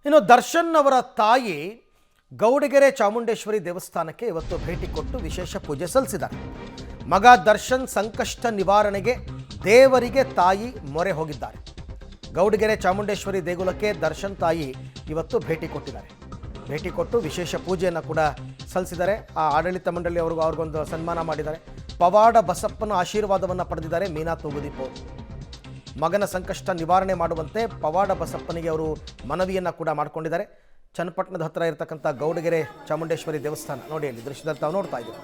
ಇನ್ನು ದರ್ಶನ್ ಅವರ ತಾಯಿ ಗೌಡಗೆರೆ ಚಾಮುಂಡೇಶ್ವರಿ ದೇವಸ್ಥಾನಕ್ಕೆ ಇವತ್ತು ಭೇಟಿ ಕೊಟ್ಟು ವಿಶೇಷ ಪೂಜೆ ಸಲ್ಲಿಸಿದ್ದಾರೆ. ಮಗ ದರ್ಶನ್ ಸಂಕಷ್ಟ ನಿವಾರಣೆಗೆ ದೇವರಿಗೆ ತಾಯಿ ಮೊರೆ ಹೋಗಿದ್ದಾರೆ. ಗೌಡಗೆರೆ ಚಾಮುಂಡೇಶ್ವರಿ ದೇಗುಲಕ್ಕೆ ದರ್ಶನ್ ತಾಯಿ ಇವತ್ತು ಭೇಟಿ ಕೊಟ್ಟಿದ್ದಾರೆ. ಭೇಟಿ ಕೊಟ್ಟು ವಿಶೇಷ ಪೂಜೆಯನ್ನು ಕೂಡ ಸಲ್ಲಿಸಿದ್ದಾರೆ. ಆ ಆಡಳಿತ ಮಂಡಳಿ ಅವ್ರಿಗೊಂದು ಸನ್ಮಾನ ಮಾಡಿದ್ದಾರೆ. ಪವಾಡ ಬಸಪ್ಪನ ಆಶೀರ್ವಾದವನ್ನು ಪಡೆದಿದ್ದಾರೆ ಮೀನಾ ತೂಗುದೀಪ್ ಅವರು. ಮಗನ ಸಂಕಷ್ಟ ನಿವಾರಣೆ ಮಾಡುವಂತೆ ಪವಾಡ ಬಸಪ್ಪನಿಗೆ ಅವರು ಮನವಿಯನ್ನು ಕೂಡ ಮಾಡಿಕೊಂಡಿದ್ದಾರೆ. ಚನ್ನಪಟ್ಟಣದ ಹತ್ತಿರ ಇರತಕ್ಕಂಥ ಗೌಡಗೆರೆ ಚಾಮುಂಡೇಶ್ವರಿ ದೇವಸ್ಥಾನ ನೋಡಿ, ಅಲ್ಲಿ ದೃಶ್ಯದಲ್ಲಿ ತಾವು ನೋಡ್ತಾ ಇದ್ದೀವಿ.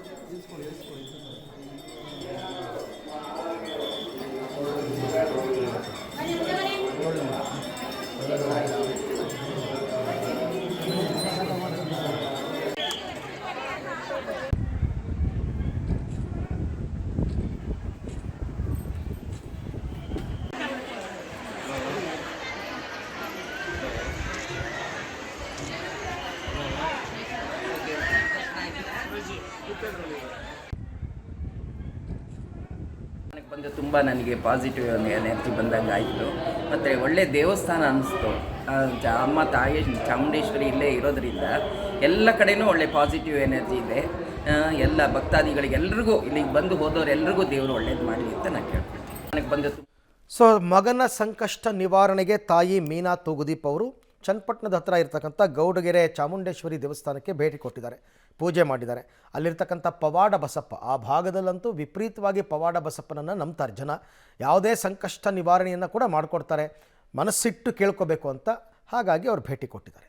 ಬಂದು ತುಂಬ ನನಗೆ ಪಾಸಿಟಿವ್ ಎನರ್ಜಿ ಬಂದಂಗೆ ಆಯಿತು. ಮತ್ತು ಒಳ್ಳೆ ದೇವಸ್ಥಾನ ಅನ್ನಿಸ್ತು. ಅಮ್ಮ ತಾಯಿ ಚಾಮುಂಡೇಶ್ವರಿ ಇಲ್ಲೇ ಇರೋದರಿಂದ ಎಲ್ಲ ಕಡೆಯೂ ಒಳ್ಳೆ ಪಾಸಿಟಿವ್ ಎನರ್ಜಿ ಇದೆ. ಎಲ್ಲ ಭಕ್ತಾದಿಗಳಿಗೆ ಎಲ್ರಿಗೂ ಇಲ್ಲಿಗೆ ಬಂದು ಹೋದವರೆಲ್ರಿಗೂ ದೇವರು ಒಳ್ಳೇದು ಮಾಡಲಿ ಅಂತ ನಾನು ಕೇಳ್ಕೊಳ್ತೀನಿ. ನನಗೆ ಬಂದು ಸೊ ಮಗನ ಸಂಕಷ್ಟ ನಿವಾರಣೆಗೆ ತಾಯಿ ಮೀನಾ ತೂಗುದೀಪ್ ಅವರು ಚನ್ನಪಟ್ಟಣದ ಹತ್ತಿರ ಇರತಕ್ಕಂಥ ಗೌಡಗೆರೆ ಚಾಮುಂಡೇಶ್ವರಿ ದೇವಸ್ಥಾನಕ್ಕೆ ಭೇಟಿ ಕೊಟ್ಟಿದ್ದಾರೆ, ಪೂಜೆ ಮಾಡಿದ್ದಾರೆ. ಅಲ್ಲಿರ್ತಕ್ಕಂಥ ಪವಾಡ ಬಸಪ್ಪ, ಆ ಭಾಗದಲ್ಲಂತೂ ವಿಪರೀತವಾಗಿ ಪವಾಡ ಬಸಪ್ಪನನ್ನು ನಂಬ್ತಾರೆ ಜನ. ಯಾವುದೇ ಸಂಕಷ್ಟ ನಿವಾರಣೆಯನ್ನು ಕೂಡ ಮಾಡಿಕೊಡ್ತಾರೆ, ಮನಸ್ಸಿಟ್ಟು ಕೇಳ್ಕೋಬೇಕು ಅಂತ. ಹಾಗಾಗಿ ಅವರು ಭೇಟಿ ಕೊಟ್ಟಿದ್ದಾರೆ.